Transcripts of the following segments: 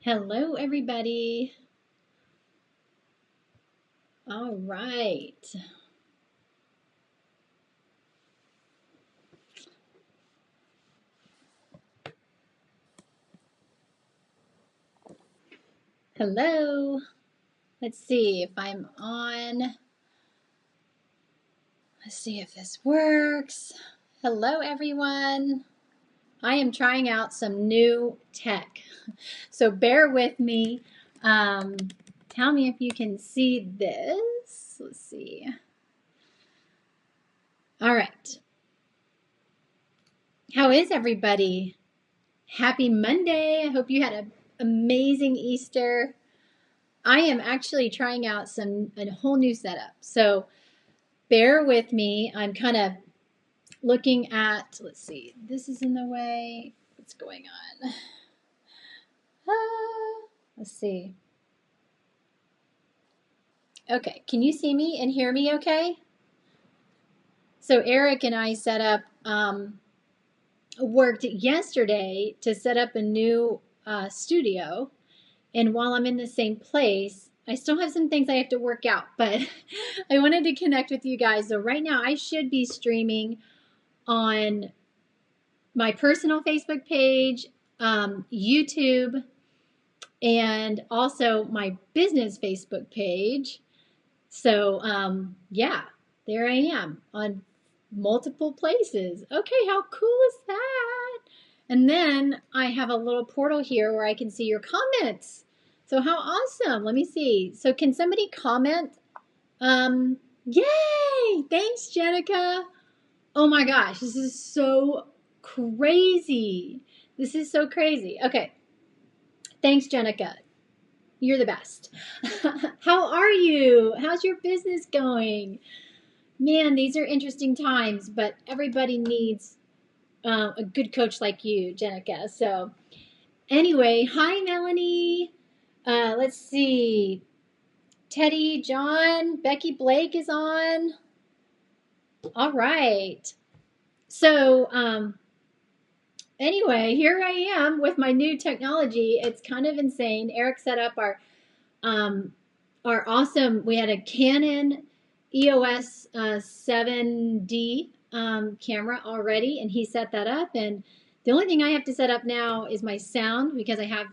Hello, everybody. All right. Hello. Let's see if I'm on. Let's see if this works. Hello, everyone. I am trying out some new tech, so bear with me. Tell me if you can see this. Let's see. All right. How is everybody? Happy Monday. I hope you had an amazing Easter. I am actually trying out a whole new setup. So bear with me. I'm kind of looking at, let's see, this is in the way. What's going on? Let's see. Okay, can you see me and hear me okay? So Eric and I worked yesterday to set up a new studio. And while I'm in the same place, I still have some things I have to work out, but I wanted to connect with you guys. So right now I should be streaming on my personal Facebook page, YouTube, and also my business Facebook page. So yeah, there I am on multiple places. Okay, how cool is that? And then I have a little portal here where I can see your comments. So how awesome. Let me see. So can somebody comment? Yay! Thanks, Jenica. Oh my gosh, this is so crazy. This is so crazy. Okay. Thanks, Jenica. You're the best. How are you? How's your business going? Man, these are interesting times, but everybody needs a good coach like you, Jenica. So, anyway, hi, Melanie. Let's see. Teddy, John, Becky Blake is on. All right. So, anyway, here I am with my new technology. It's kind of insane. Eric set up our awesome. We had a Canon EOS 7D camera already, and he set that up. And the only thing I have to set up now is my sound because I have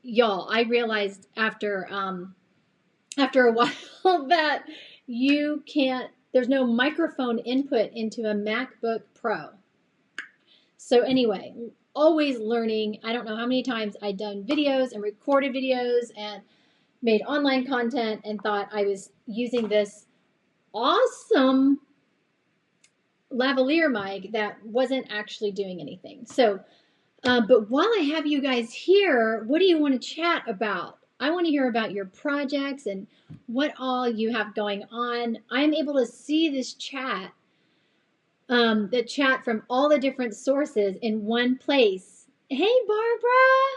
y'all. I realized after a while that you can't. There's no microphone input into a MacBook Pro. So anyway, always learning. I don't know how many times I've done videos and recorded videos and made online content and thought I was using this awesome lavalier mic that wasn't actually doing anything. So, but while I have you guys here, what do you want to chat about? I want to hear about your projects and what all you have going on. I'm able to see this chat, the chat from all the different sources in one place. Hey, Barbara!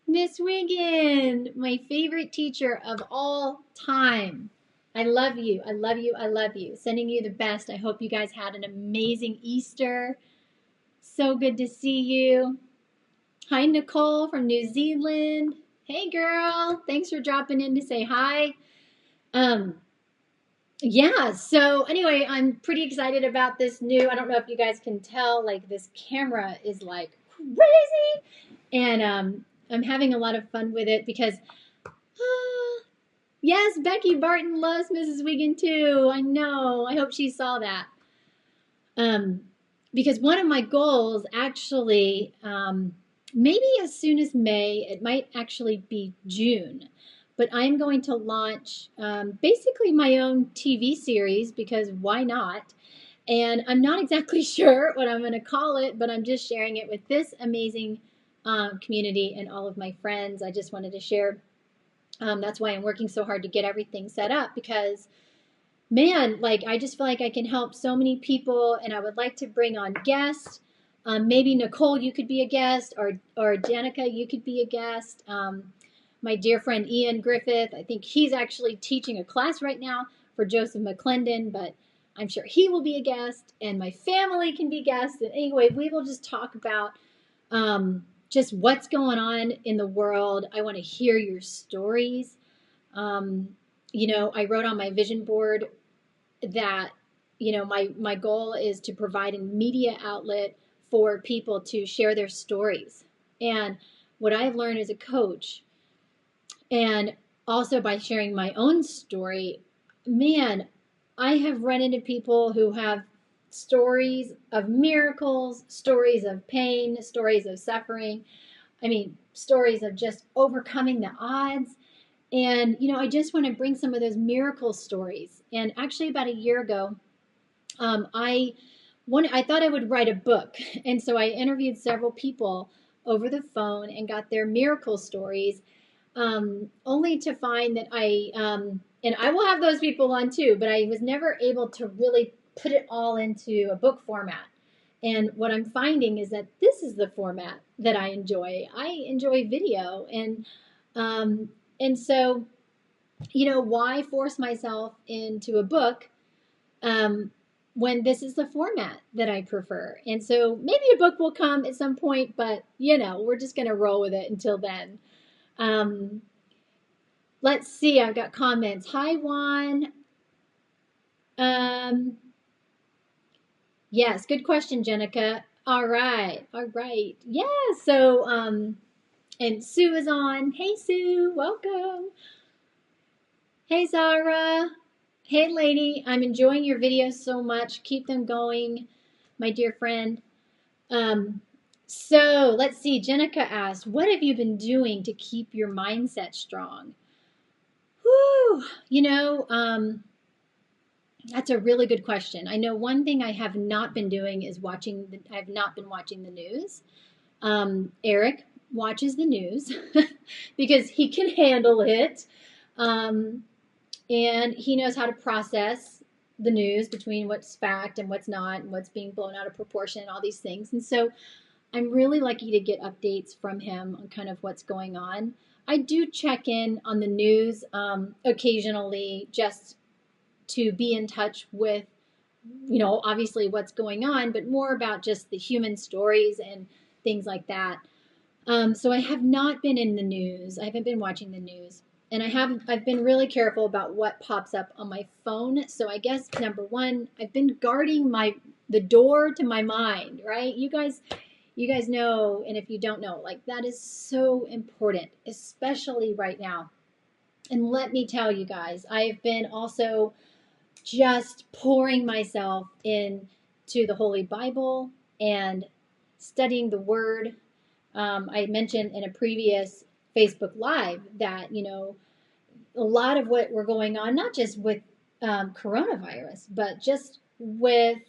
Miss Wiggin, my favorite teacher of all time. I love you. I love you. I love you. Sending you the best. I hope you guys had an amazing Easter. So good to see you. Hi, Nicole from New Zealand. Hey, girl. Thanks for dropping in to say hi. Yeah, so anyway, I'm pretty excited about this new, I don't know if you guys can tell, like this camera is like crazy. And I'm having a lot of fun with it because, yes, Becky Barton loves Mrs. Wiggin too. I know. I hope she saw that. Because one of my goals actually, maybe as soon as May, it might actually be June, but I'm going to launch basically my own TV series because why not? And I'm not exactly sure what I'm going to call it, but I'm just sharing it with this amazing community and all of my friends. I just wanted to share. That's why I'm working so hard to get everything set up because, man, like I just feel like I can help so many people, and I would like to bring on guests. Maybe Nicole, you could be a guest, or Danica, you could be a guest. My dear friend Ian Griffith, I think he's actually teaching a class right now for Joseph McClendon, but I'm sure he will be a guest, and my family can be guests. And anyway, we will just talk about just what's going on in the world. I want to hear your stories. I wrote on my vision board that, my goal is to provide a media outlet for people to share their stories. And what I've learned as a coach, and also by sharing my own story, man, I have run into people who have stories of miracles, stories of pain, stories of suffering. I mean, stories of just overcoming the odds. And, I just want to bring some of those miracle stories. And actually, about a year ago, I thought I would write a book. And so I interviewed several people over the phone and got their miracle stories, only to find that and I will have those people on too, but I was never able to really put it all into a book format. And what I'm finding is that this is the format that I enjoy. I enjoy video. And so, why force myself into a book when this is the format that I prefer? And so maybe a book will come at some point, but, we're just going to roll with it until then. Let's see. I've got comments. Hi, Juan. Yes, good question, Jenica. All right. Yeah. So, and Sue is on. Hey, Sue. Welcome. Hey, Zara. Hey, lady. I'm enjoying your videos so much. Keep them going, my dear friend. So let's see. Jenica asked, what have you been doing to keep your mindset strong? Whew. That's a really good question. I know one thing I have not been doing is I have not been watching the news. Eric watches the news because he can handle it. And he knows how to process the news between what's fact and what's not, and what's being blown out of proportion, and all these things. And so I'm really lucky to get updates from him on kind of what's going on. I do check in on the news occasionally, just to be in touch with, obviously what's going on, but more about just the human stories and things like that. So I have not been in the news. I haven't been watching the news. And I've been really careful about what pops up on my phone. So I guess number one, I've been guarding the door to my mind, right? You guys know, and if you don't know, like, that is so important, especially right now. And let me tell you guys, I've been also just pouring myself into the Holy Bible and studying the Word. I mentioned in a previous Facebook Live that, a lot of what we're going on, not just with coronavirus, but just with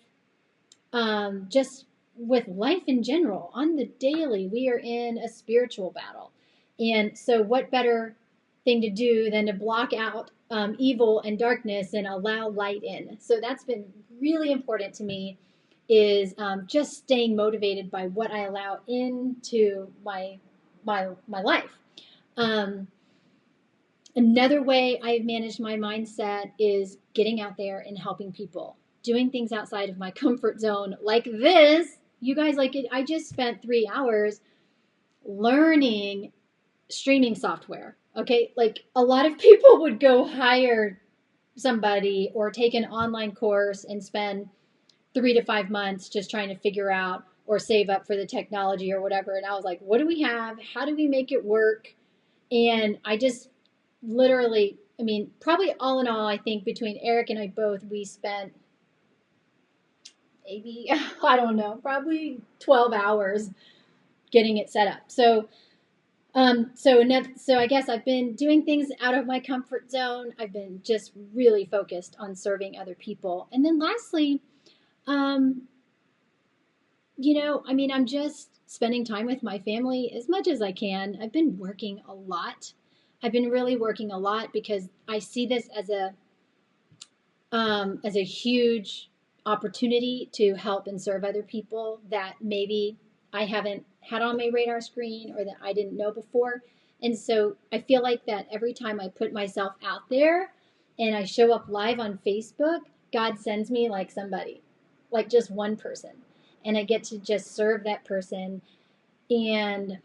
life in general, on the daily, we are in a spiritual battle. And so what better thing to do than to block out evil and darkness and allow light in? So that's been really important to me, is just staying motivated by what I allow into my life. Another way I've managed my mindset is getting out there and helping people, doing things outside of my comfort zone, like this. You guys, I just spent 3 hours learning streaming software. Okay, like, a lot of people would go hire somebody or take an online course and spend 3 to 5 months just trying to figure out or save up for the technology or whatever. And I was like, what do we have? How do we make it work? And I just literally, probably all in all, I think between Eric and I both, we spent maybe, I don't know, probably 12 hours getting it set up. So I guess I've been doing things out of my comfort zone. I've been just really focused on serving other people. And then lastly, I'm just spending time with my family as much as I can. I've been working a lot. I've been really working a lot because I see this as a huge opportunity to help and serve other people that maybe I haven't had on my radar screen or that I didn't know before. And so I feel like that every time I put myself out there and I show up live on Facebook, God sends me like somebody, like just one person, and I get to just serve that person. And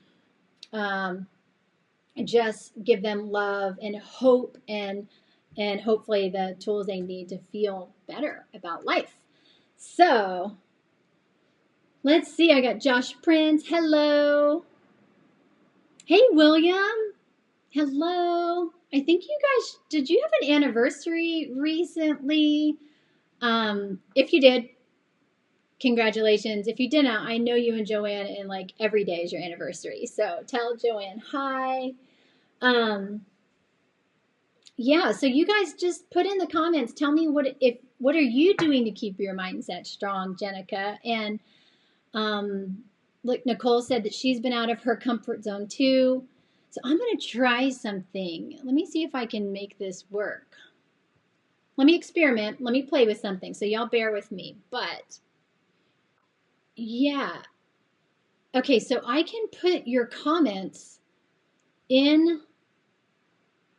just give them love and hope, and hopefully the tools they need to feel better about life. So let's see. I got Josh Prince. Hello. Hey, William. Hello. I think you guys, did you have an anniversary recently? If you did, congratulations. If you didn't, I know you and Joanne, and like every day is your anniversary. So tell Joanne hi. Yeah, so you guys just put in the comments. Tell me what are you doing to keep your mindset strong, Jenica? And look, Nicole said that she's been out of her comfort zone too. So I'm going to try something. Let me see if I can make this work. Let me experiment. Let me play with something. So y'all bear with me. But yeah. Okay, so I can put your comments in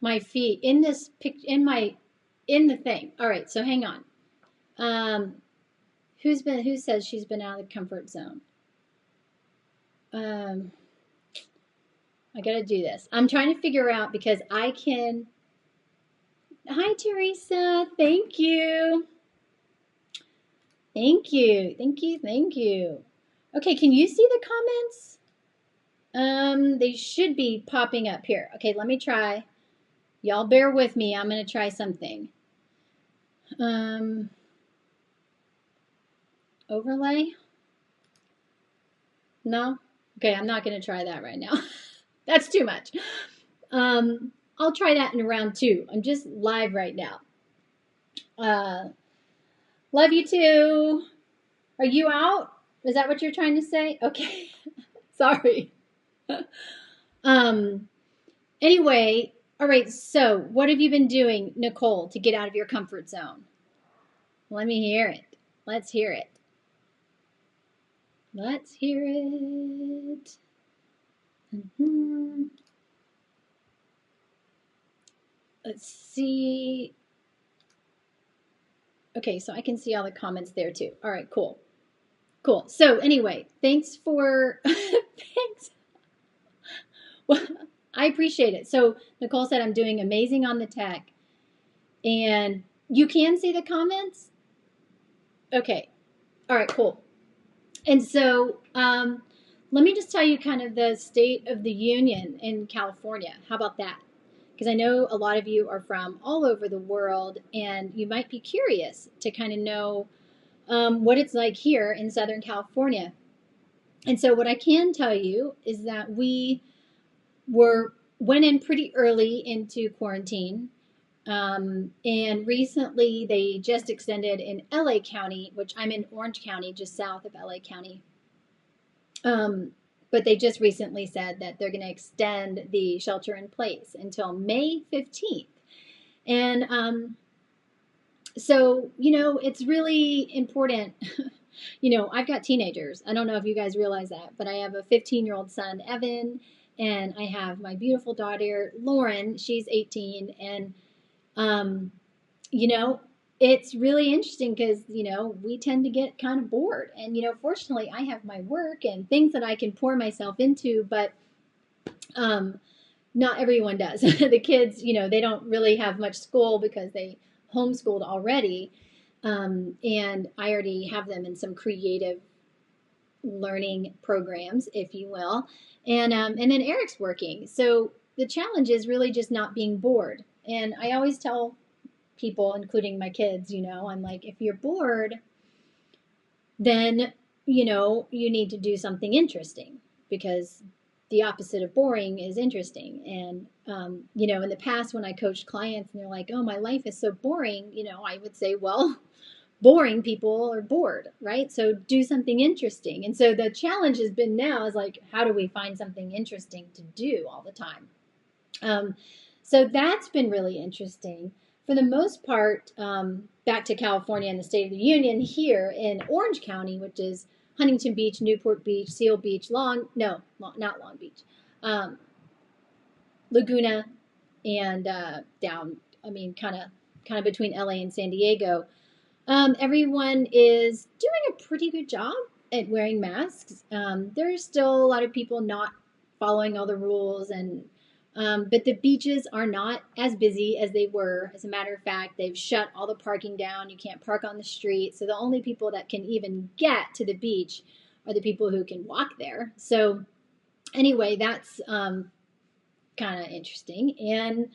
my feed, in this pic, in the thing. All right, so hang on. Who says she's been out of the comfort zone? I gotta do this. I'm trying to figure out because I can. Hi, Teresa. Thank you. Thank you. Thank you. Thank you. Okay, can you see the comments? They should be popping up here. Okay, let me try. Y'all bear with me. I'm gonna try something. Overlay? No? Okay, I'm not gonna try that right now. That's too much. I'll try that in round 2. I'm just live right now. Love you too. Are you out? Is that what you're trying to say? Okay. Sorry. Anyway, all right, so what have you been doing, Nicole, to get out of your comfort zone? Let me hear it. Let's hear it. Let's hear it. Let's see. Okay, so I can see all the comments there too. All right, cool. Cool. So anyway, thanks for, thanks. Well, I appreciate it. So Nicole said I'm doing amazing on the tech. And you can see the comments? Okay. All right, cool. And so let me just tell you kind of the state of the union in California. How about that? Because I know a lot of you are from all over the world, and you might be curious to kind of know what it's like here in Southern California. And so what I can tell you is that we went in pretty early into quarantine. And recently they just extended in LA County, which I'm in Orange County, just south of LA County. But they just recently said that they're going to extend the shelter in place until May 15th. And so, it's really important. I've got teenagers. I don't know if you guys realize that, but I have a 15-year-old son, Evan, and I have my beautiful daughter, Lauren. She's 18. And it's really interesting because, we tend to get kind of bored. And, fortunately, I have my work and things that I can pour myself into, but not everyone does. The kids, they don't really have much school because they homeschooled already. And I already have them in some creative learning programs, if you will. And then Eric's working. So the challenge is really just not being bored. And I always tell people, including my kids, I'm like, if you're bored, then, you need to do something interesting, because the opposite of boring is interesting. And, in the past when I coached clients and they're like, oh, my life is so boring, I would say, well, boring people are bored, right? So do something interesting. And so the challenge has been now is like, how do we find something interesting to do all the time? So that's been really interesting. For the most part, back to California and the State of the Union, here in Orange County, which is Huntington Beach, Newport Beach, Seal Beach, not Long Beach, Laguna, and down, kind of between LA and San Diego. Everyone is doing a pretty good job at wearing masks. There's still a lot of people not following all the rules. And but the beaches are not as busy as they were. As a matter of fact, they've shut all the parking down. You can't park on the street. So the only people that can even get to the beach are the people who can walk there. So anyway, that's kind of interesting. And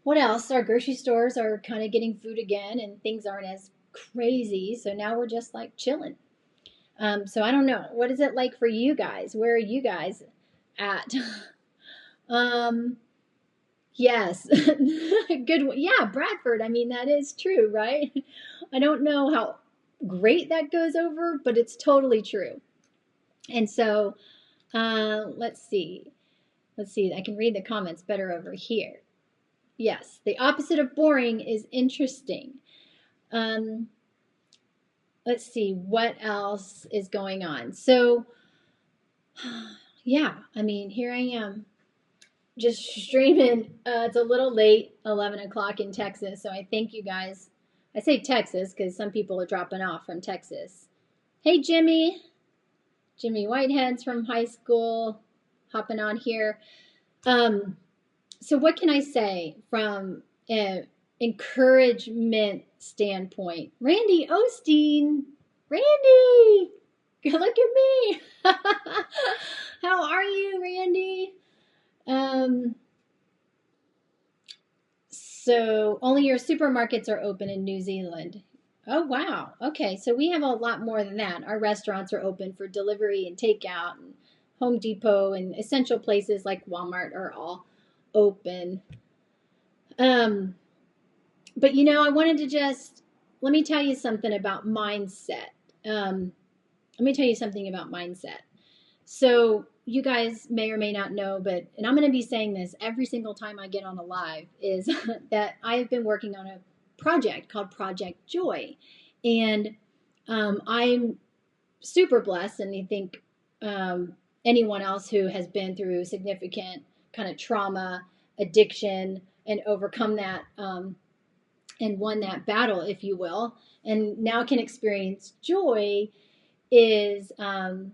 what else? Our grocery stores are kind of getting food again, and things aren't as crazy. So now we're just like chilling. So I don't know. What is it like for you guys? Where are you guys at? um, yes, good one. Yeah, Bradford. I mean, that is true, right? I don't know how great that goes over, but it's totally true. And so let's see. Let's see. I can read the comments better over here. Yes, the opposite of boring is interesting. Let's see what else is going on. So, yeah, I mean, here I am just streaming. It's a little late, 11 o'clock in Texas. So I thank you guys. I say Texas because some people are dropping off from Texas. Hey, Jimmy. Jimmy Whitehead's from high school, hopping on here. So what can I say from an encouragement standpoint? Randy Osteen. Randy, look at me. How are you, Randy? So only your supermarkets are open in New Zealand. Oh, wow. Okay, so we have a lot more than that. Our restaurants are open for delivery and takeout, and Home Depot and essential places like Walmart are all open. But I wanted to let me tell you something about mindset. So you guys may or may not know, and I'm going to be saying this every single time I get on a live, is that I've been working on a project called Project Joy. And I'm super blessed, and I think anyone else who has been through significant kind of trauma, addiction, and overcome that and won that battle, if you will, and now can experience joy, is kind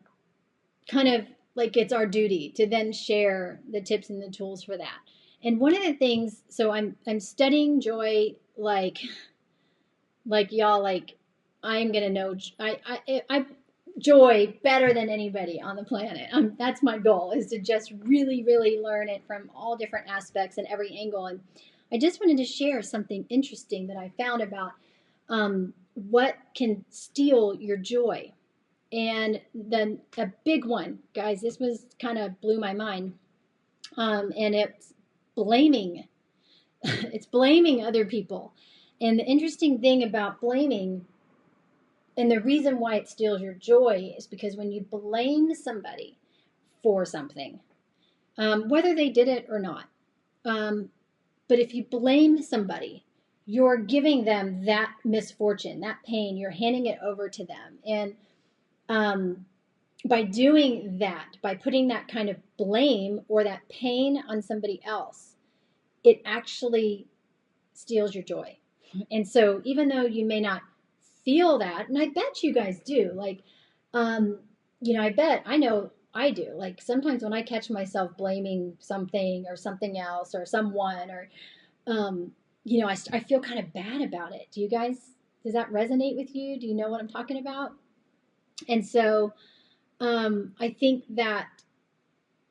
of like it's our duty to then share the tips and the tools for that. And one of the things, so I'm studying joy like y'all, like I'm gonna know I joy better than anybody on the planet. That's my goal, is to just really, really learn it from all different aspects and every angle. And I just wanted to share something interesting that I found about what can steal your joy. And then a big one, guys, this was kind of blew my mind. And it's blaming. It's blaming other people. And the interesting thing about blaming, and the reason why it steals your joy, is because when you blame somebody for something, whether they did it or not, but if you blame somebody, you're giving them that misfortune, that pain, you're handing it over to them. And by doing that, by putting that kind of blame or that pain on somebody else, it actually steals your joy. And so even though you may not feel that, and I bet you guys do, like, I know I do. Like sometimes when I catch myself blaming something or something else or someone, or, I feel kind of bad about it. Does that resonate with you? Do you know what I'm talking about? And so I think that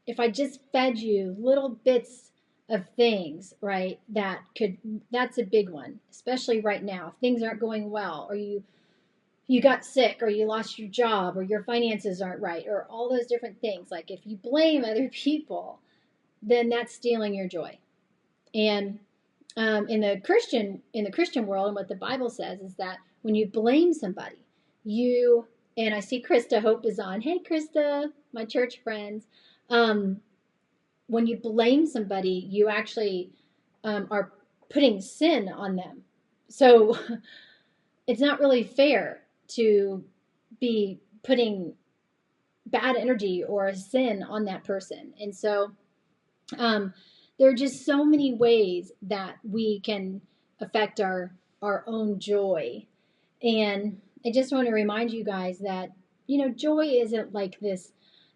if I just fed you little bits of things, right, that's a big one, especially right now. If things aren't going well, or you got sick, or you lost your job, or your finances aren't right, or all those different things. Like if you blame other people, then that's stealing your joy. And in the Christian world, and what the Bible says is that when you blame somebody, and I see Krista Hope is on. Hey, Krista, my church friends. When you blame somebody, you actually are putting sin on them. So it's not really fair to be putting bad energy or sin on that person. And so there are just so many ways that we can affect our own joy. And I just want to remind you guys that, joy isn't like this.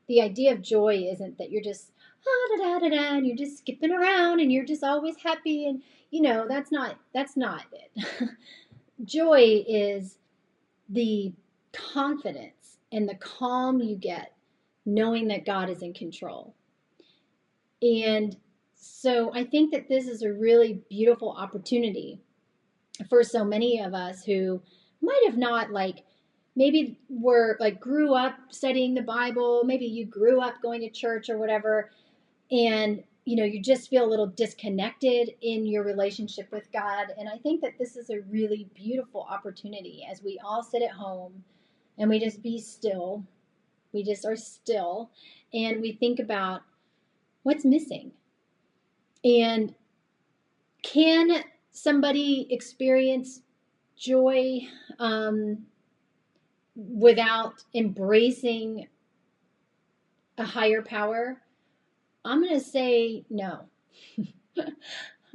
The idea of joy isn't that you're just, ah, da, da, da, da, and you're just skipping around and you're just always happy. And, that's not it. Joy is the confidence and the calm you get knowing that God is in control. And so I think that this is a really beautiful opportunity for so many of us who might have not, like, maybe were like grew up studying the Bible, maybe you grew up going to church or whatever, and you just feel a little disconnected in your relationship with God. And I think that this is a really beautiful opportunity as we all sit at home and we just be still. We just are still and we think about what's missing. And can somebody experience joy without embracing a higher power? I'm going to say no.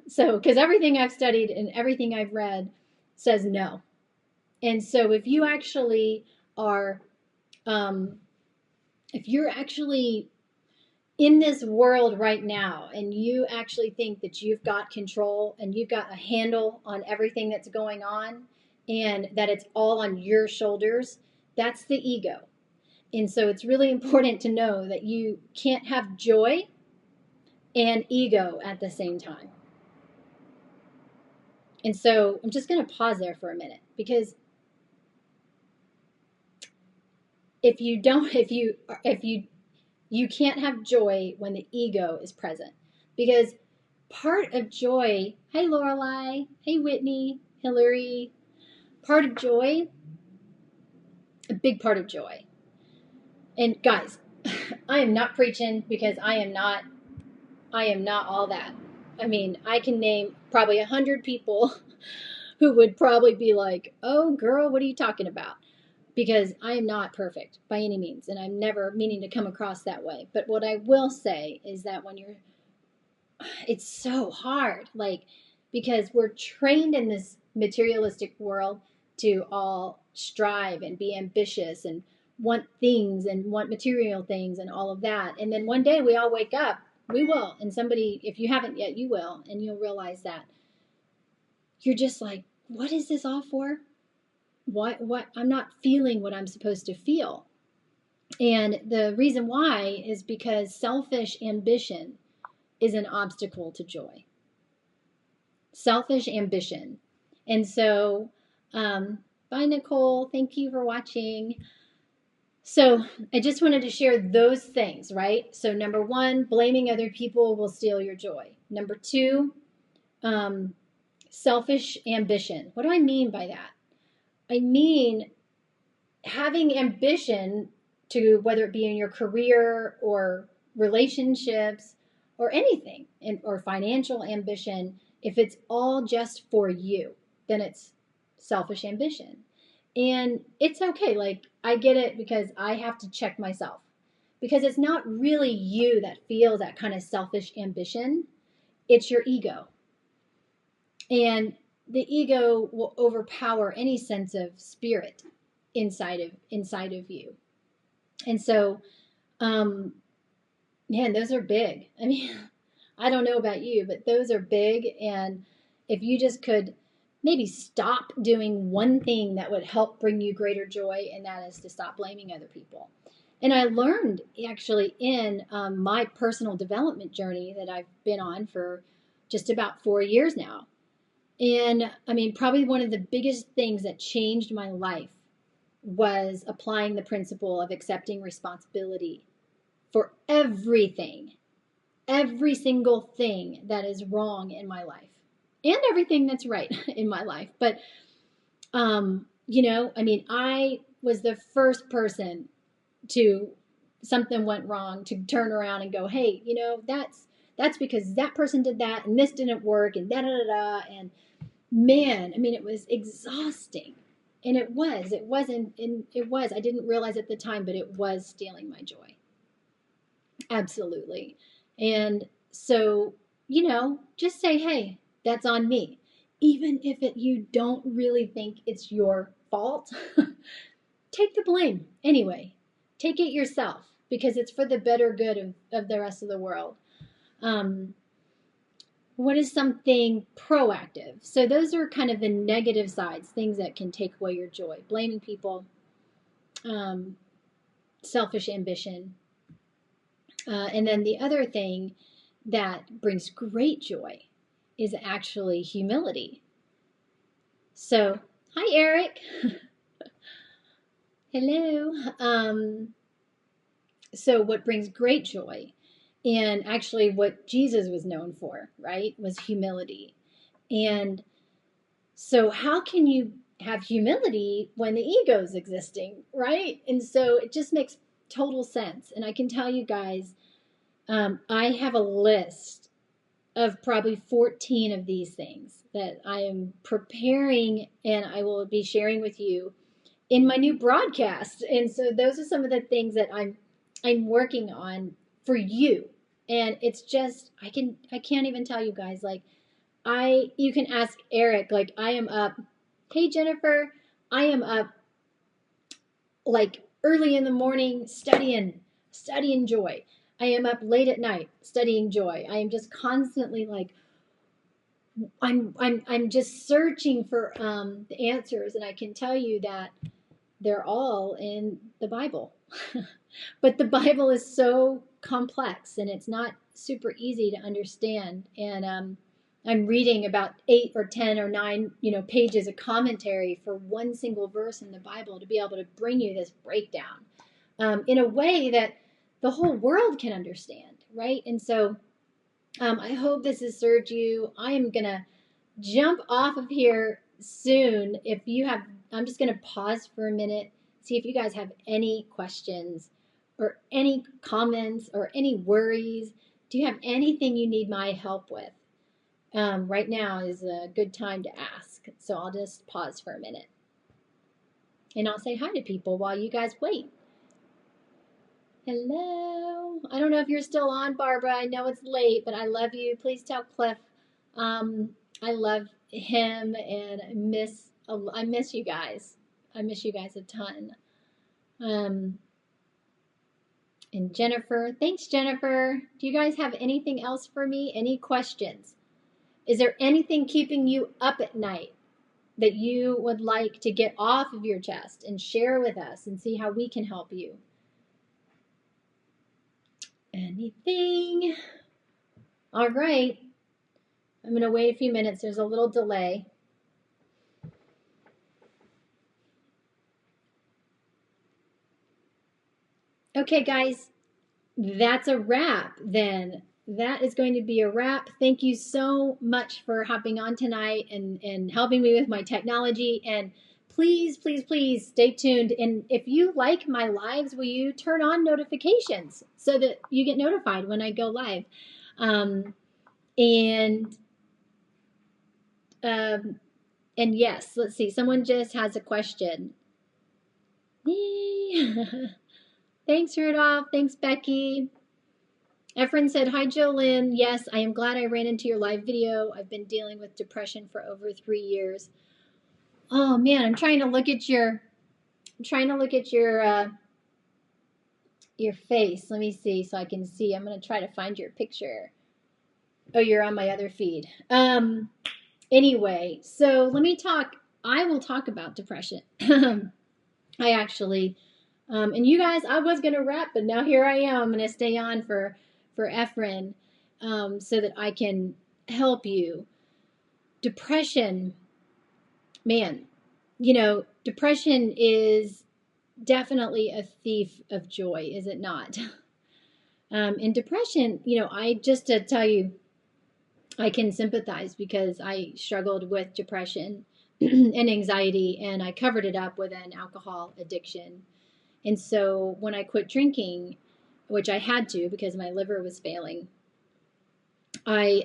So, because everything I've studied and everything I've read says no. And so, if you actually are, if you're actually in this world right now and you actually think that you've got control and you've got a handle on everything that's going on and that it's all on your shoulders, that's the ego. And so it's really important to know that you can't have joy and ego at the same time. And so I'm just going to pause there for a minute, because if you can't have joy when the ego is present, because part of joy, hey Lorelai, hey Whitney, Hillary, part of joy, a big part of joy. And guys, I am not preaching, because I am not all that. I mean, I can name probably 100 people who would probably be like, oh girl, what are you talking about? Because I am not perfect by any means, and I'm never meaning to come across that way. But what I will say is that it's so hard, like, because we're trained in this materialistic world to all strive and be ambitious and want things and want material things and all of that. And then one day we all wake up, we will, and somebody, if you haven't yet, you will, and you'll realize that you're just like, what is this all for? What I'm not feeling what I'm supposed to feel. And the reason why is because selfish ambition is an obstacle to joy. Selfish ambition. And so, bye Nicole, thank you for watching. So I just wanted to share those things, right? So number one, blaming other people will steal your joy. Number two, selfish ambition. What do I mean by that? I mean having ambition to, whether it be in your career or relationships or anything, or financial ambition, if it's all just for you, then it's selfish ambition. And it's okay. Like, I get it, because I have to check myself, because it's not really you that feels that kind of selfish ambition. It's your ego. And the ego will overpower any sense of spirit inside of you. And so, man, those are big. I mean, I don't know about you, but those are big. And if you just could maybe stop doing one thing that would help bring you greater joy, and that is to stop blaming other people. And I learned actually in my personal development journey that I've been on for just about 4 years now. And I mean, probably one of the biggest things that changed my life was applying the principle of accepting responsibility for everything, every single thing that is wrong in my life, and everything that's right in my life. But, I mean, I was the first person to, something went wrong, to turn around and go, hey, that's because that person did that and this didn't work and da da da da. And man, I mean, it was exhausting. And it was, I didn't realize at the time, but it was stealing my joy. Absolutely. And so, just say, hey, that's on me. Even if you don't really think it's your fault, take the blame anyway. Take it yourself. because it's for the better good of the rest of the world. What is something proactive? So those are kind of the negative sides, things that can take away your joy. Blaming people, selfish ambition. And then the other thing that brings great joy is actually humility. So, hi, Eric. Hello. So what brings great joy, and actually what Jesus was known for, right, was humility. And so how can you have humility when the ego is existing, right? And so it just makes total sense. And I can tell you guys, I have a list of probably 14 of these things that I am preparing and I will be sharing with you in my new broadcast. And so those are some of the things that I'm working on for you. And it's just I can't even tell you guys, like, you can ask Eric, like, I am up, hey Jennifer, I am up like early in the morning studying joy. I am up late at night studying joy. I am just constantly like I'm just searching for the answers, and I can tell you that they're all in the Bible. But the Bible is so complex and it's not super easy to understand. And I'm reading about 8 or 10 or 9, pages of commentary for one single verse in the Bible to be able to bring you this breakdown in a way that the whole world can understand, right? And so I hope this has served you. I am going to jump off of here soon. I'm just going to pause for a minute, see if you guys have any questions or any comments or any worries. Do you have anything you need my help with? Right now is a good time to ask. So I'll just pause for a minute. And I'll say hi to people while you guys wait. Hello. I don't know if you're still on, Barbara. I know it's late, but I love you. Please tell Cliff I love him, and I miss you guys. I miss you guys a ton. And Jennifer, thanks, Jennifer. Do you guys have anything else for me? Any questions? Is there anything keeping you up at night that you would like to get off of your chest and share with us and see how we can help you? Anything? All right. I'm going to wait a few minutes. There's a little delay. Okay, guys, that's a wrap then. That is going to be a wrap. Thank you so much for hopping on tonight and helping me with my technology. And please, please, please stay tuned. And if you like my lives, will you turn on notifications so that you get notified when I go live? And yes, let's see. Someone just has a question. Thanks, Rudolph. Thanks, Becky. Efren said, hi, Jolynn. Yes, I am glad I ran into your live video. I've been dealing with depression for over 3 years. Oh man, I'm trying to look at your face. Let me see so I can see. I'm going to try to find your picture. Oh, you're on my other feed. Anyway, so I will talk about depression. I actually, and you guys, I was going to wrap, but now here I am. I'm going to stay on for Efren, so that I can help you. Depression, man, depression is definitely a thief of joy, is it not? And depression, just to tell you, I can sympathize because I struggled with depression and anxiety, and I covered it up with an alcohol addiction. And so when I quit drinking, which I had to because my liver was failing, I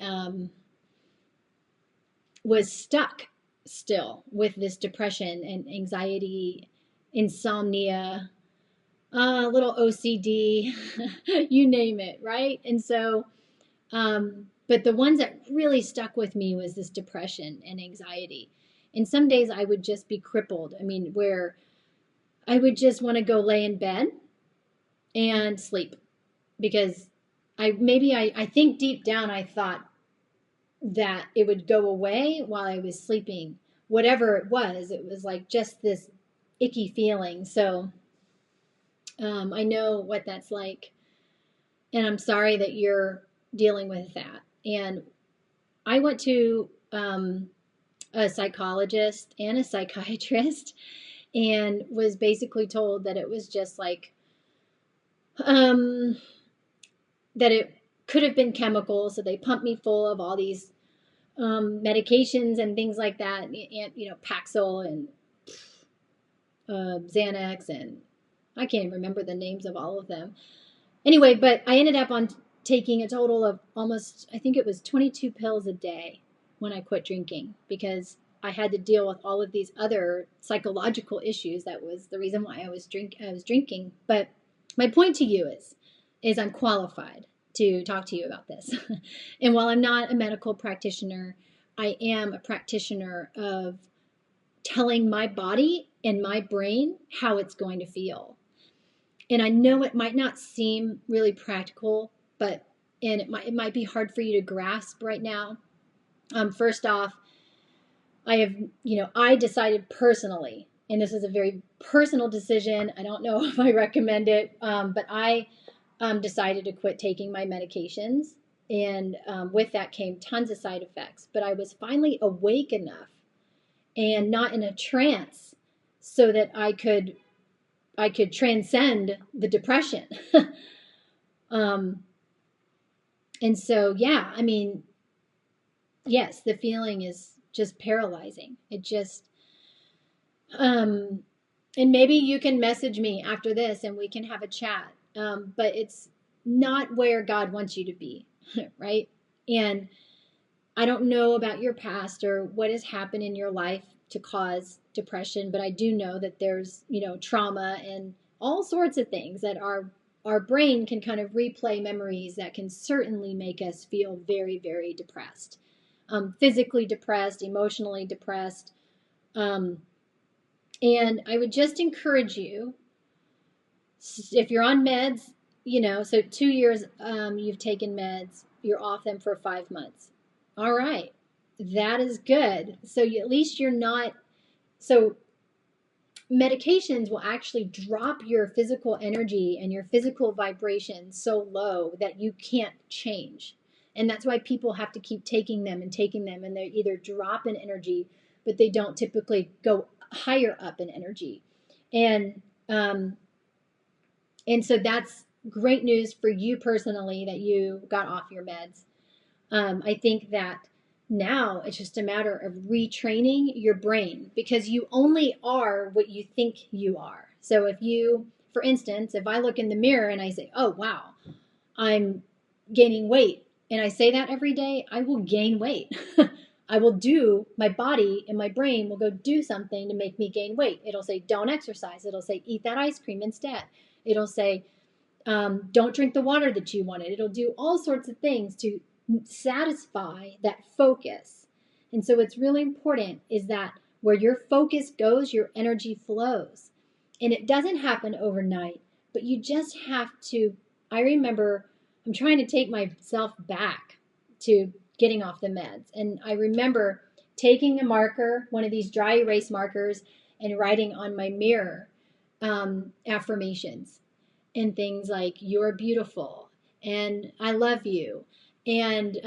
was stuck still with this depression and anxiety, insomnia, a little OCD, you name it, right? And so, but the ones that really stuck with me was this depression and anxiety. And some days I would just be crippled. I mean, where I would just want to go lay in bed and sleep, because I think deep down I thought that it would go away while I was sleeping. Whatever it was like just this icky feeling. So I know what that's like, and I'm sorry that you're dealing with that. And I went to a psychologist and a psychiatrist and was basically told that it was just like that it could have been chemical. So they pumped me full of all these medications and things like that, and Paxil and Xanax, and I can't even remember the names of all of them. Anyway, but I ended up on taking a total of almost, I think it was 22 pills a day when I quit drinking, because I had to deal with all of these other psychological issues. That was the reason why I was drinking. But my point to you is I'm qualified to talk to you about this. And while I'm not a medical practitioner, I am a practitioner of telling my body and my brain how it's going to feel. And I know it might not seem really practical, but and it might be hard for you to grasp right now. First off, I decided personally, and this is a very personal decision. I don't know if I recommend it, but I decided to quit taking my medications. And with that came tons of side effects. But I was finally awake enough and not in a trance so that I could transcend the depression. And so, yeah, I mean, yes, the feeling is just paralyzing. It just, and maybe you can message me after this and we can have a chat. But it's not where God wants you to be, right? And I don't know about your past or what has happened in your life to cause depression, but I do know that there's, trauma and all sorts of things that our brain can kind of replay memories that can certainly make us feel very, very depressed, physically depressed, emotionally depressed. And I would just encourage you, if you're on meds, so 2 years you've taken meds, you're off them for 5 months. All right, that is good. So at least you're not, so medications will actually drop your physical energy and your physical vibration so low that you can't change. And that's why people have to keep taking them, and they either drop in energy, but they don't typically go higher up in energy. And so that's great news for you personally that you got off your meds. I think that now it's just a matter of retraining your brain, because you only are what you think you are. So if you, for instance, if I look in the mirror and I say, oh, wow, I'm gaining weight, and I say that every day, I will gain weight. I will do, my body and my brain will go do something to make me gain weight. It'll say, don't exercise. It'll say, eat that ice cream instead. It'll say, don't drink the water that you wanted. It'll do all sorts of things to satisfy that focus. And so what's really important is that where your focus goes, your energy flows. And it doesn't happen overnight, but you just have to, I remember, I'm trying to take myself back to getting off the meds. And I remember taking a marker, one of these dry erase markers, and writing on my mirror affirmations and things like, you're beautiful and I love you, and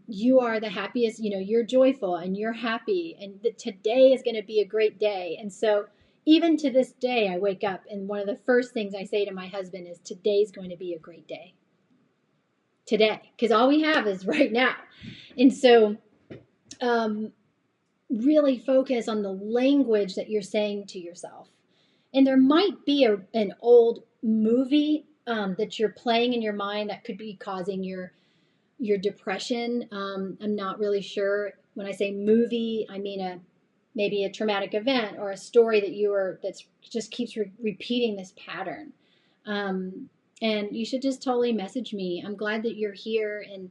you are the happiest, you're joyful and you're happy, and today is going to be a great day. And so even to this day, I wake up and one of the first things I say to my husband is, today's going to be a great day. Today, because all we have is right now. And so really focus on the language that you're saying to yourself. And there might be an old movie that you're playing in your mind that could be causing your depression. I'm not really sure. When I say movie, I mean maybe a traumatic event or a story that just keeps repeating this pattern. And you should just totally message me. I'm glad that you're here, and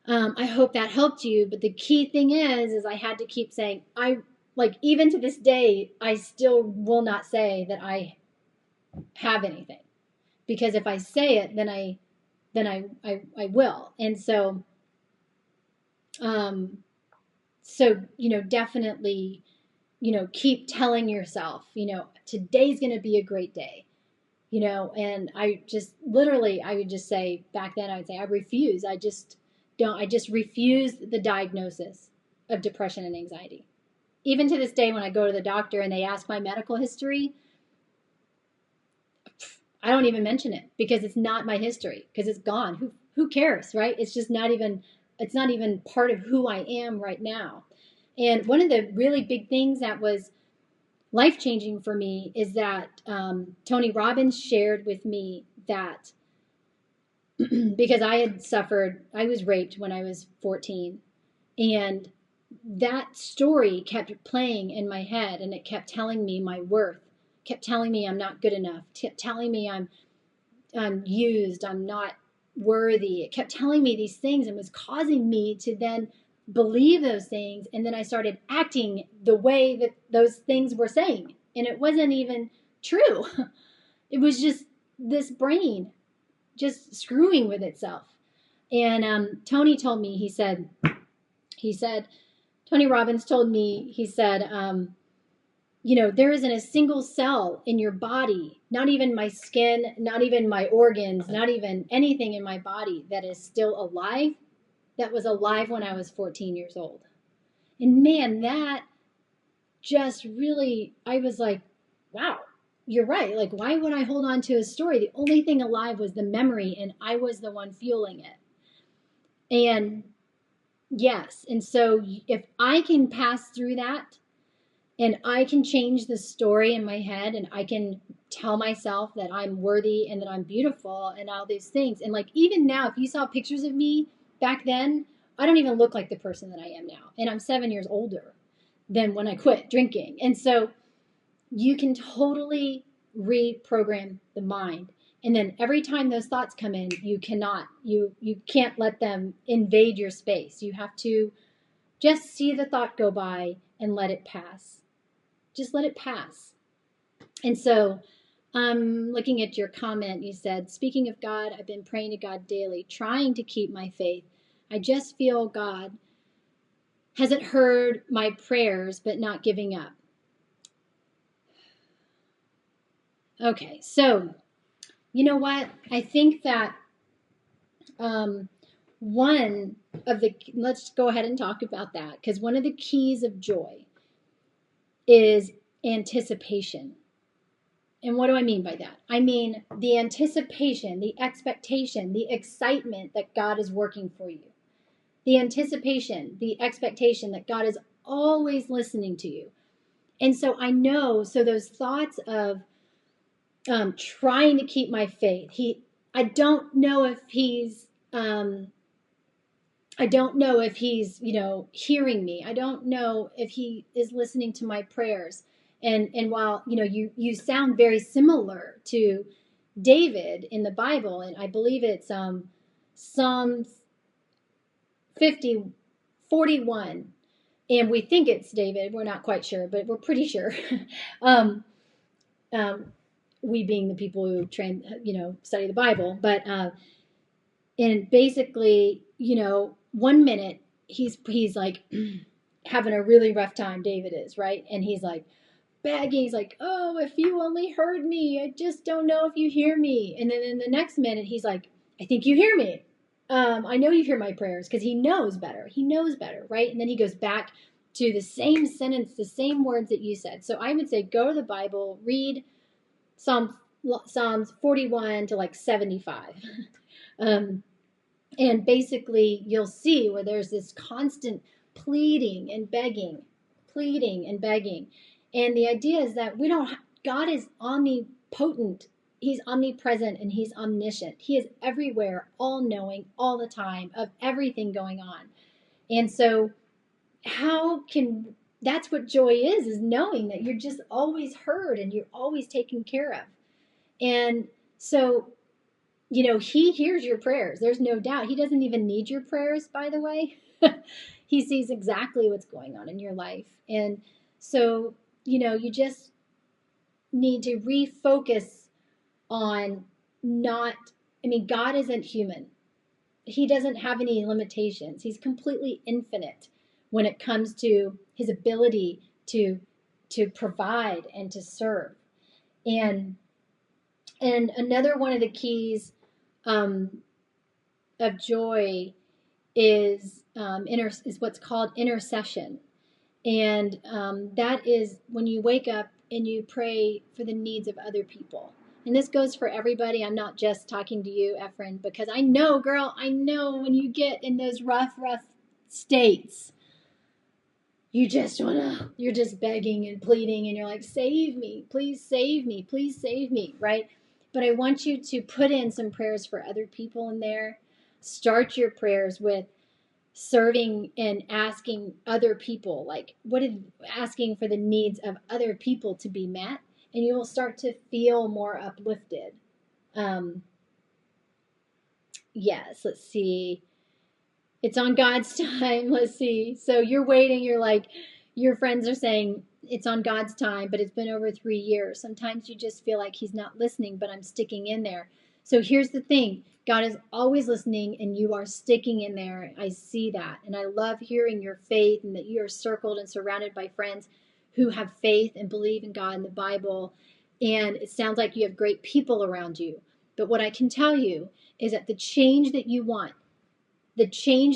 I hope that helped you. But the key thing is I had to keep saying, even to this day, I still will not say that I have anything. because if I say it, then I will. And so, definitely, keep telling yourself, today's going to be a great day, and I just literally, I would just say back then, I would say, I refuse. I just refuse the diagnosis of depression and anxiety. Even to this day, when I go to the doctor and they ask my medical history, I don't even mention it because it's not my history, because it's gone. Who cares, right? It's just not even part of who I am right now. And one of the really big things that was life changing for me is that Tony Robbins shared with me that because I was raped when I was 14, and that story kept playing in my head, and it kept telling me my worth, kept telling me I'm not good enough, kept telling me I'm used, I'm not worthy. It kept telling me these things and was causing me to then believe those things. And then I started acting the way that those things were saying. And it wasn't even true. It was just this brain just screwing with itself. And Tony told me, he said, Tony Robbins told me, he said, there isn't a single cell in your body, not even my skin, not even my organs, not even anything in my body that is still alive, that was alive when I was 14 years old. And man, that just really, I was like, wow, you're right. Like, why would I hold on to a story? The only thing alive was the memory, and I was the one fueling it. And yes, and so if I can pass through that, and I can change the story in my head, and I can tell myself that I'm worthy and that I'm beautiful and all these things. And like, even now, if you saw pictures of me back then, I don't even look like the person that I am now. And I'm 7 years older than when I quit drinking. And so you can totally reprogram the mind. And then every time those thoughts come in, you can't let them invade your space. You have to just see the thought go by and let it pass. Just let it pass. And so, looking at your comment, you said, speaking of God, I've been praying to God daily, trying to keep my faith. I just feel God hasn't heard my prayers, but not giving up. Okay, so you know what? I think that let's go ahead and talk about that, because one of the keys of joy is anticipation. And what do I mean by that? I mean the anticipation, the expectation, the excitement that God is working for you. The anticipation, the expectation that God is always listening to you. And so I know, so those thoughts of trying to keep my faith, I don't know if he's hearing me. I don't know if he is listening to my prayers. And while, you sound very similar to David in the Bible, and I believe it's Psalms 41, and we think it's David. We're not quite sure, but we're pretty sure. We being the people who study the Bible, but and basically, 1 minute he's like having a really rough time. David is, right, and he's like begging. He's like, "Oh, if you only heard me! I just don't know if you hear me." And then in the next minute, he's like, "I think you hear me. I know you hear my prayers," because he knows better. He knows better, right? And then he goes back to the same sentence, the same words that you said. So I would say go to the Bible, read Psalms 41 to like 75. And basically you'll see where there's this constant pleading and begging. And the idea is that God is omnipotent. He's omnipresent and he's omniscient. He is everywhere, all knowing, all the time, of everything going on. And so that's what joy is knowing that you're just always heard and you're always taken care of. And so, he hears your prayers. There's no doubt. He doesn't even need your prayers, by the way. He sees exactly what's going on in your life. And so, you just need to refocus on not, I mean, God isn't human. He doesn't have any limitations. He's completely infinite when it comes to his ability to provide and to serve. And another one of the keys um, of joy is what's called intercession, and that is when you wake up and you pray for the needs of other people. And this goes for everybody. I'm not just talking to you, Efren, because I know, girl, I know when you get in those rough states, you're just begging and pleading, and you're like, save me, please save me, please save me, right? But I want you to put in some prayers for other people in there. Start your prayers with serving and asking other people, like asking for the needs of other people to be met, and you will start to feel more uplifted. Yes, let's see. It's on God's time. Let's see. So you're waiting. You're like, your friends are saying it's on God's time, but it's been over 3 years. Sometimes you just feel like he's not listening, but I'm sticking in there. So here's the thing. God is always listening, and you are sticking in there. I see that. And I love hearing your faith, and that you are circled and surrounded by friends who have faith and believe in God and the Bible. And it sounds like you have great people around you. But what I can tell you is that the change that you want, the thing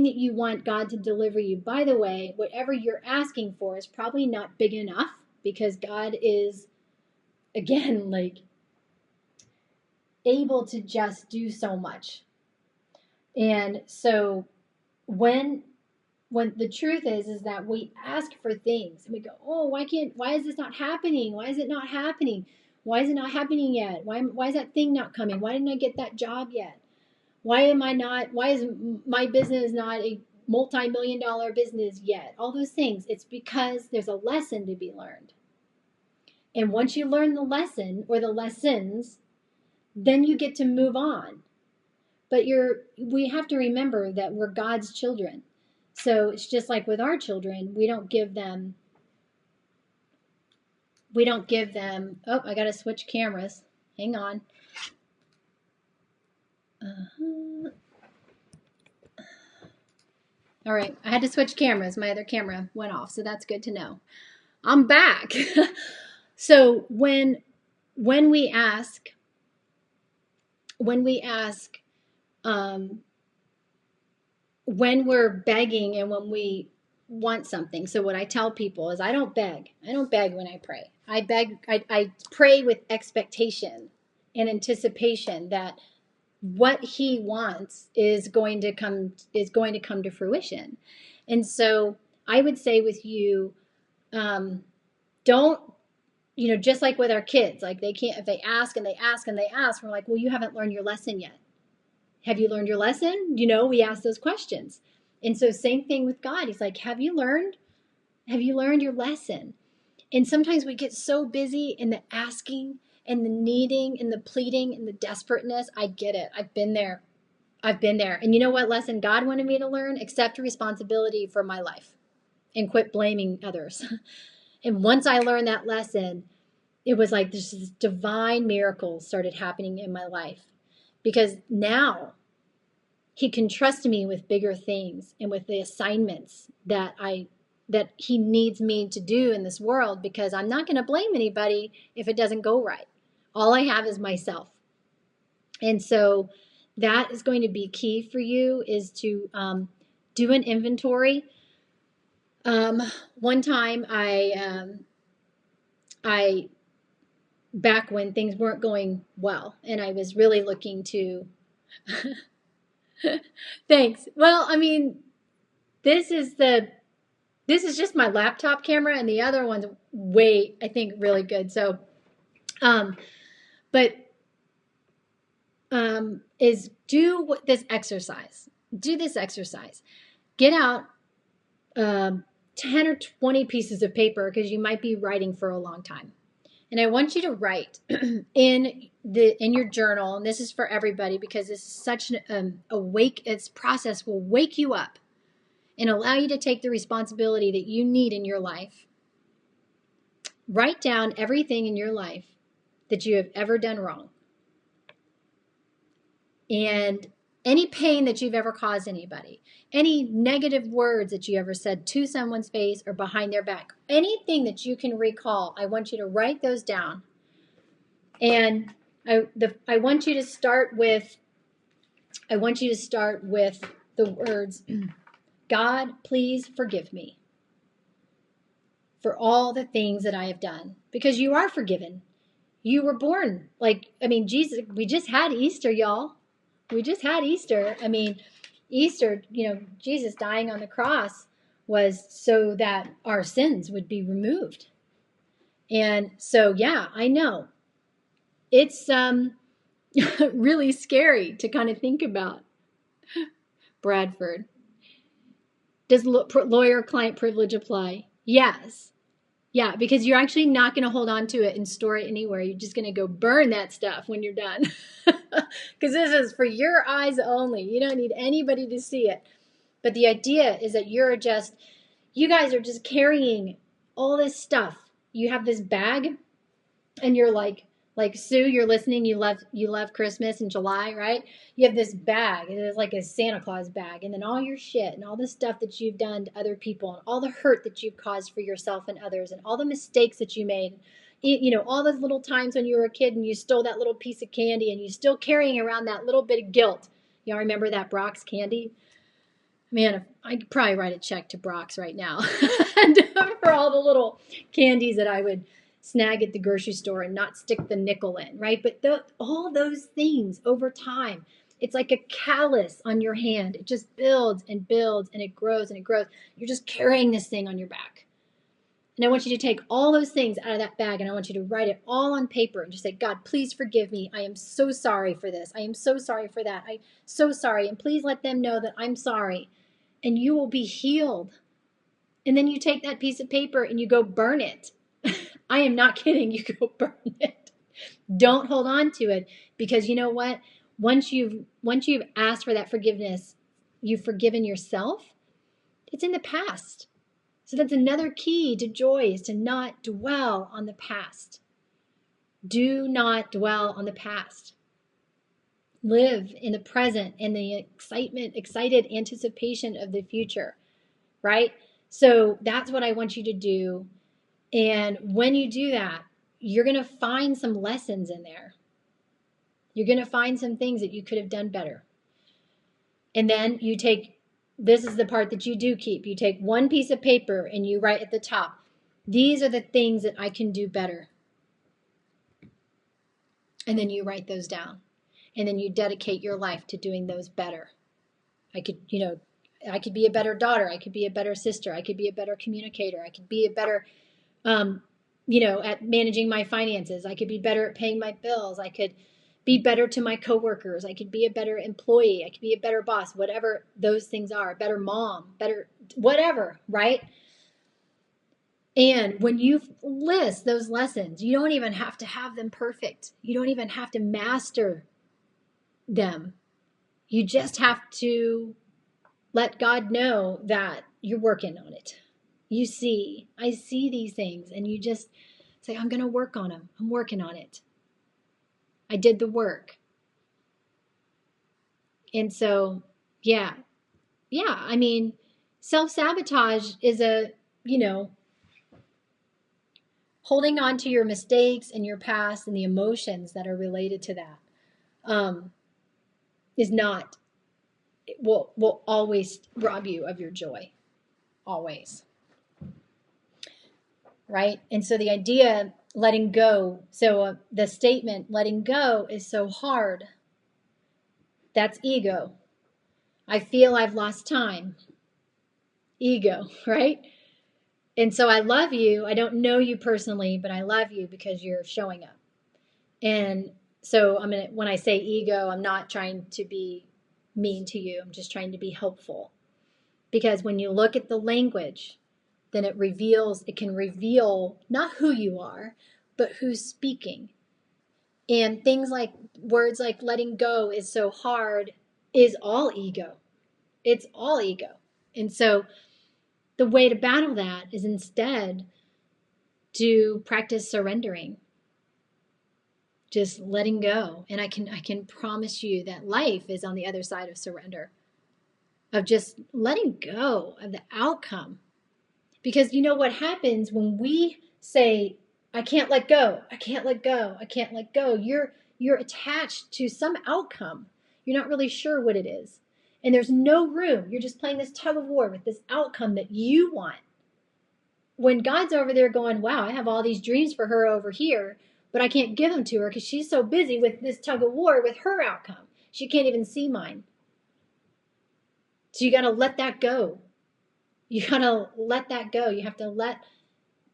that you want God to deliver you. By the way, whatever you're asking for is probably not big enough, because God is, again, like able to just do so much. And so when the truth is that we ask for things and we go, oh, why is this not happening? Why is it not happening? Why is it not happening yet? Why is that thing not coming? Why didn't I get that job yet? Why is my business not a multi-million-dollar business yet? All those things. It's because there's a lesson to be learned. And once you learn the lesson or the lessons, then you get to move on. But we have to remember that we're God's children. So it's just like with our children, we don't give them, oh, I got to switch cameras. Hang on. All right, I had to switch cameras. My other camera went off, so that's good to know. I'm back. So when we ask, when we're begging and when we want something. So what I tell people is I don't beg. I don't beg when I pray. I pray with expectation and anticipation that what he wants is going to come to fruition. And so I would say with you, don't, just like with our kids, like they can't, if they ask and they ask and they ask, we're like, well, you haven't learned your lesson yet. Have you learned your lesson? We ask those questions. And so same thing with God. He's like, have you learned your lesson? And sometimes we get so busy in the asking and the needing and the pleading and the desperateness. I get it. I've been there. And you know what lesson God wanted me to learn? Accept responsibility for my life and quit blaming others. And once I learned that lesson, it was like this divine miracle started happening in my life, because now he can trust me with bigger things and with the assignments that he needs me to do in this world, because I'm not going to blame anybody if it doesn't go right. All I have is myself. And so that is going to be key for you, is to do an inventory. One time I back when things weren't going well and I was really looking to thanks. Well, I mean, this is just my laptop camera, and the other one's I think really good. So is do this exercise. Get out 10 or 20 pieces of paper, because you might be writing for a long time. And I want you to write in your journal, and this is for everybody, because this is such its process will wake you up and allow you to take the responsibility that you need in your life. Write down everything in your life that you have ever done wrong. And any pain that you've ever caused anybody, any negative words that you ever said to someone's face or behind their back, anything that you can recall, I want you to write those down. And I want you to start with the words, God, please forgive me for all the things that I have done, because you are forgiven. You were born. Jesus, we just had Easter, y'all. We just had Easter. Easter, Jesus dying on the cross was so that our sins would be removed. And so, yeah, I know. It's really scary to kind of think about. Bradford. Does lawyer-client privilege apply? Yes. Yeah, because you're actually not going to hold on to it and store it anywhere. You're just going to go burn that stuff when you're done. Because this is for your eyes only. You don't need anybody to see it. But the idea is that you guys are just carrying all this stuff. You have this bag, and you're like Sue, you're listening, you love Christmas in July, right? You have this bag. It is like a Santa Claus bag, and then all your shit and all the stuff that you've done to other people and all the hurt that you've caused for yourself and others and all the mistakes that you made. All those little times when you were a kid and you stole that little piece of candy and you're still carrying around that little bit of guilt. Y'all remember that Brock's candy? Man, I could probably write a check to Brock's right now for all the little candies that I would snag at the grocery store and not stick the nickel in, right? But all those things over time, it's like a callus on your hand. It just builds and builds and it grows and it grows. You're just carrying this thing on your back. And I want you to take all those things out of that bag and I want you to write it all on paper and just say, God, please forgive me. I am so sorry for this. I am so sorry for that. I'm so sorry. And please let them know that I'm sorry. And you will be healed. And then you take that piece of paper and you go burn it. I am not kidding. You go burn it. Don't hold on to it, because you know what? Once you've asked for that forgiveness, you've forgiven yourself. It's in the past. So that's another key to joy, is to not dwell on the past. Do not dwell on the past. Live in the present and the excited anticipation of the future, right? So that's what I want you to do. And when you do that, you're going to find some lessons in there. You're going to find some things that you could have done better. And then this is the part that you do keep. You take one piece of paper and you write at the top, these are the things that I can do better. And then you write those down. And then you dedicate your life to doing those better. I could be a better daughter. I could be a better sister. I could be a better communicator. I could be a better, at managing my finances. I could be better at paying my bills. I could be better to my coworkers. I could be a better employee. I could be a better boss, whatever those things are, a better mom, better whatever, right? And when you list those lessons, you don't even have to have them perfect. You don't even have to master them. You just have to let God know that you're working on it. I see these things, and you just say, I'm going to work on them. I'm working on it. I did the work. And so, yeah. Self-sabotage is holding on to your mistakes and your past and the emotions that are related to that will always rob you of your joy. Always. Right? And so the idea, letting go, the statement, letting go is so hard. That's ego. I feel I've lost time. Ego, right? And so I love you. I don't know you personally, but I love you because you're showing up. And so when I say ego, I'm not trying to be mean to you. I'm just trying to be helpful. Because when you look at the language, then it can reveal not who you are, but who's speaking. And things like words like letting go is so hard is all ego. It's all ego. And so the way to battle that is instead to practice surrendering. just letting go. And I can promise you that life is on the other side of surrender, of just letting go of the outcome. Because you know what happens when we say, I can't let go, I can't let go, I can't let go. You're attached to some outcome. You're not really sure what it is. And there's no room. You're just playing this tug of war with this outcome that you want. When God's over there going, wow, I have all these dreams for her over here, but I can't give them to her because she's so busy with this tug of war with her outcome. She can't even see mine. So you got to let that go. You got to let that go. You have to let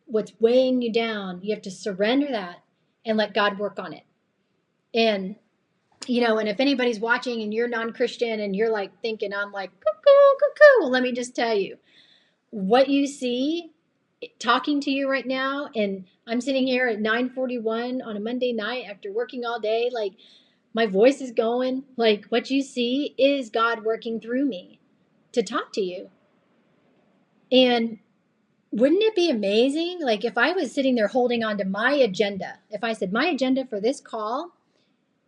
what's weighing you down, you have to surrender that and let God work on it. And, and if anybody's watching and you're non-Christian and you're like thinking, I'm like, cuckoo, cuckoo. Well, let me just tell you, what you see talking to you right now, and I'm sitting here at 9:41 on a Monday night after working all day, like my voice is going, like what you see is God working through me to talk to you. And wouldn't it be amazing? Like if I was sitting there holding on to my agenda, if I said my agenda for this call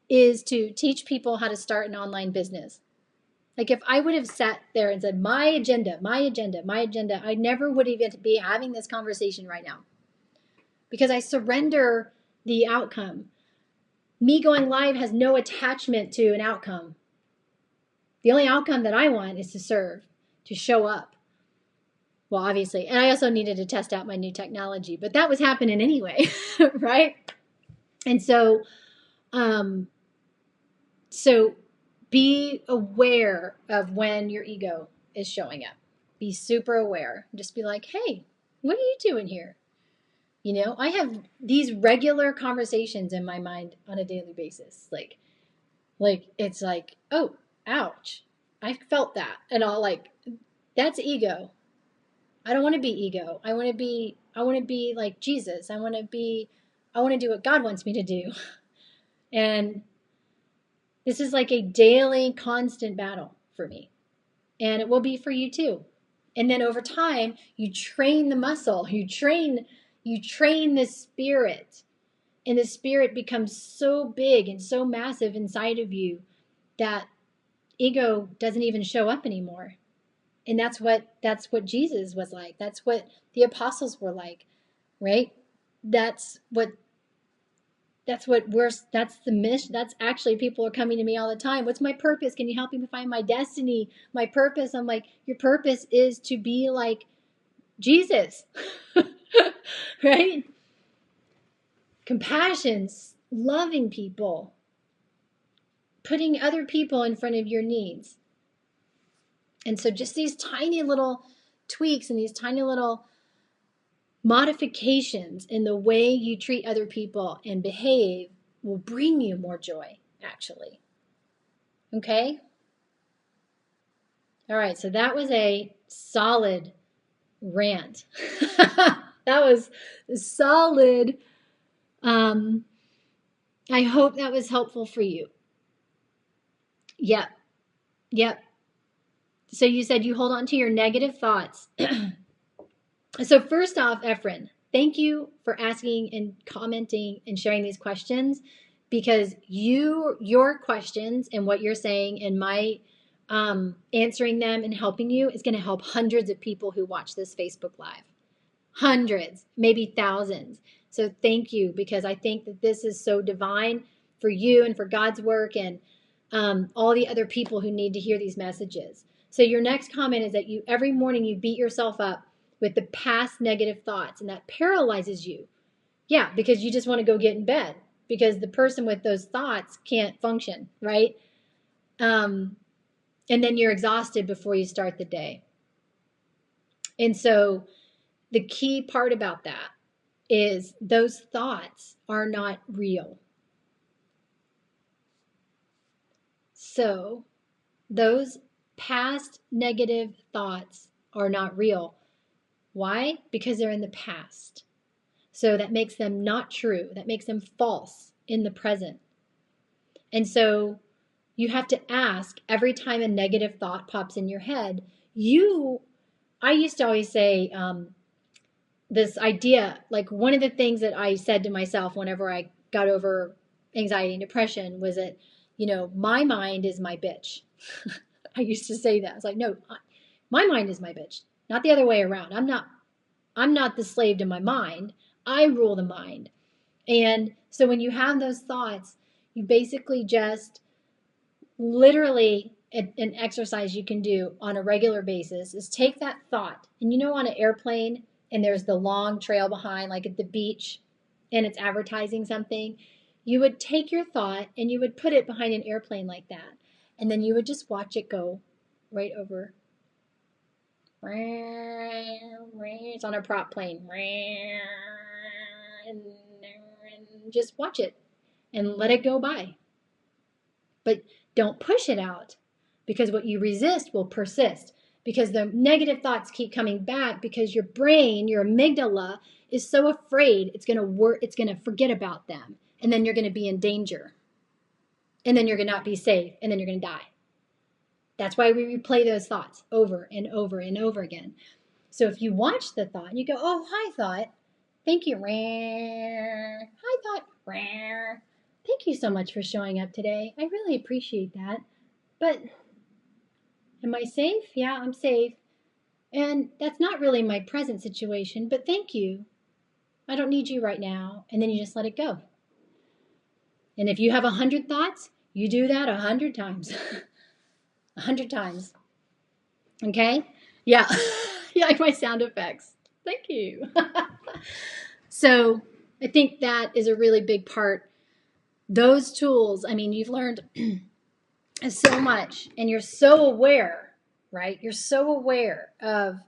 is to teach people how to start an online business. Like if I would have sat there and said, my agenda, my agenda, my agenda, I never would even be having this conversation right now because I surrender the outcome. Me going live has no attachment to an outcome. The only outcome that I want is to serve, to show up. Well, obviously, and I also needed to test out my new technology, but that was happening anyway, right? And so be aware of when your ego is showing up. Be super aware. Just be like, hey, what are you doing here? I have these regular conversations in my mind on a daily basis. Like it's like, oh, ouch. I felt that. And I'll like, that's ego. I don't want to be ego. I want to be like Jesus. I want to do what God wants me to do. And this is like a daily, constant battle for me. And it will be for you too. And then over time, you train the muscle, you train the spirit. And the spirit becomes so big and so massive inside of you that ego doesn't even show up anymore. And that's what Jesus was like. That's what the apostles were like, right? That's the mission. That's actually, people are coming to me all the time. What's my purpose? Can you help me find my destiny? My purpose. I'm like, your purpose is to be like Jesus, right? Compassion, loving people, putting other people in front of your needs. And so just these tiny little tweaks and these tiny little modifications in the way you treat other people and behave will bring you more joy, actually. Okay? All right, so that was a solid rant. That was solid. I hope that was helpful for you. Yep. So you said you hold on to your negative thoughts. So first off, Efren, thank you for asking and commenting and sharing these questions, because your questions and what you're saying and my answering them and helping you is going to help hundreds of people who watch this Facebook Live. Hundreds, maybe thousands. So thank you, because I think that this is so divine for you and for God's work and all the other people who need to hear these messages. So your next comment is that every morning you beat yourself up with the past negative thoughts, and that paralyzes you. Yeah, because you just want to go get in bed because the person with those thoughts can't function, right? And then you're exhausted before you start the day. And so the key part about that is those thoughts are not real. So those past negative thoughts are not real. Why? Because they're in the past. So that makes them not true. That makes them false in the present. And so you have to ask every time a negative thought pops in your head. I used to always say this idea, like one of the things that I said to myself whenever I got over anxiety and depression was that, my mind is my bitch. I used to say that. I was like, no, my mind is my bitch, not the other way around. I'm not the slave to my mind. I rule the mind. And so when you have those thoughts, you basically just literally an exercise you can do on a regular basis is take that thought, and on an airplane, and there's the long trail behind, like at the beach, and it's advertising something, you would take your thought and you would put it behind an airplane like that, and then you would just watch it go right over. It's on a prop plane, and just watch it and let it go by. But don't push it out, because what you resist will persist, because the negative thoughts keep coming back, because your brain, your amygdala, is so afraid it's going to forget about them, and then you're going to be in danger, and then you're going to not be safe, and then you're going to die. That's why we replay those thoughts over and over and over again. So if you watch the thought and you go, oh, hi thought, thank you, hi thought, thank you so much for showing up today. I really appreciate that. But am I safe? Yeah, I'm safe. And that's not really my present situation, but thank you. I don't need you right now. And then you just let it go. And if you have 100 thoughts, you do that 100 times. 100 times. Okay? Yeah. You like my sound effects. Thank you. So I think that is a really big part. Those tools, I mean, you've learned so much, and you're so aware, right? You're so aware of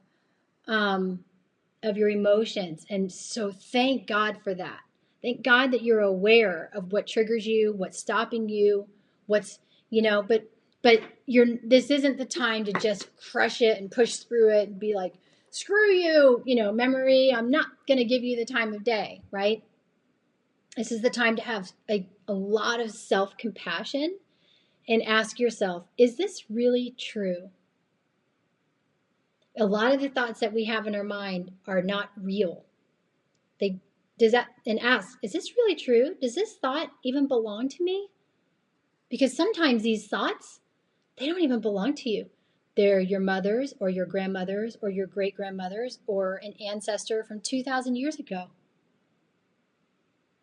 your emotions. And so thank God for that. Thank God that you're aware of what triggers you, what's stopping you, what's, but this isn't the time to just crush it and push through it and be like, screw you, memory, I'm not going to give you the time of day, right? This is the time to have a lot of self-compassion and ask yourself, is this really true? A lot of the thoughts that we have in our mind are not real. And ask, is this really true? Does this thought even belong to me? Because sometimes these thoughts, they don't even belong to you. They're your mother's or your grandmother's or your great-grandmother's or an ancestor from 2,000 years ago.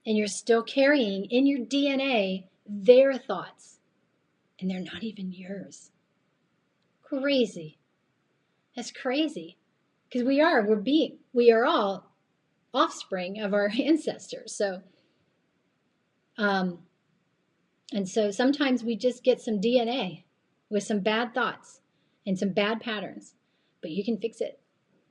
And you're still carrying in your DNA their thoughts. And they're not even yours. Crazy. That's crazy. Because we are all offspring of our ancestors. So, and so sometimes we just get some DNA with some bad thoughts and some bad patterns, but you can fix it.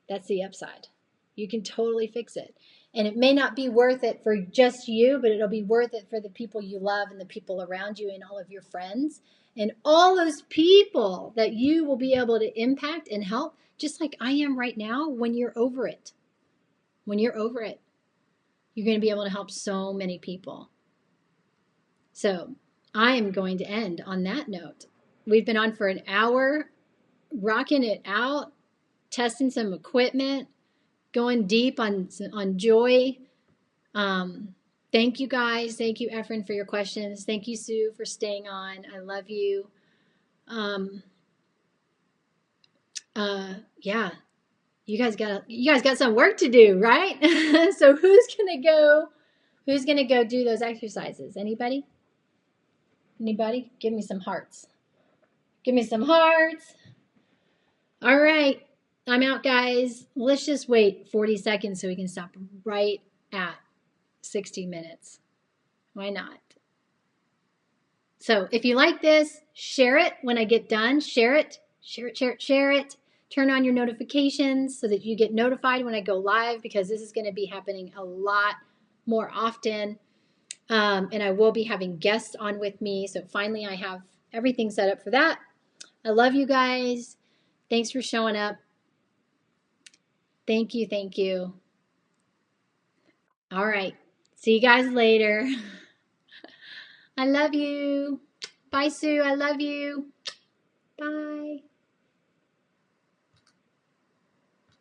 That's the upside. You can totally fix it. And it may not be worth it for just you, but it'll be worth it for the people you love and the people around you and all of your friends and all those people that you will be able to impact and help, just like I am right now. When you're over it, you're going to be able to help so many people. So I am going to end on that note. We've been on for an hour, rocking it out, testing some equipment, going deep on joy. Thank you guys. Thank you, Efren, for your questions. Thank you, Sue, for staying on. I love you. Yeah, you guys got some work to do, right? So who's gonna go do those exercises? Anybody? Give me some hearts. Give me some hearts. All right, I'm out, guys. Let's just wait 40 seconds so we can stop right at 60 minutes. Why not? So if you like this, share it when I get done. Share it. Turn on your notifications so that you get notified when I go live, because this is going to be happening a lot more often. And I will be having guests on with me. So finally I have everything set up for that. I love you guys. Thanks for showing up. Thank you. All right. See you guys later. I love you. Bye, Sue. I love you. Bye.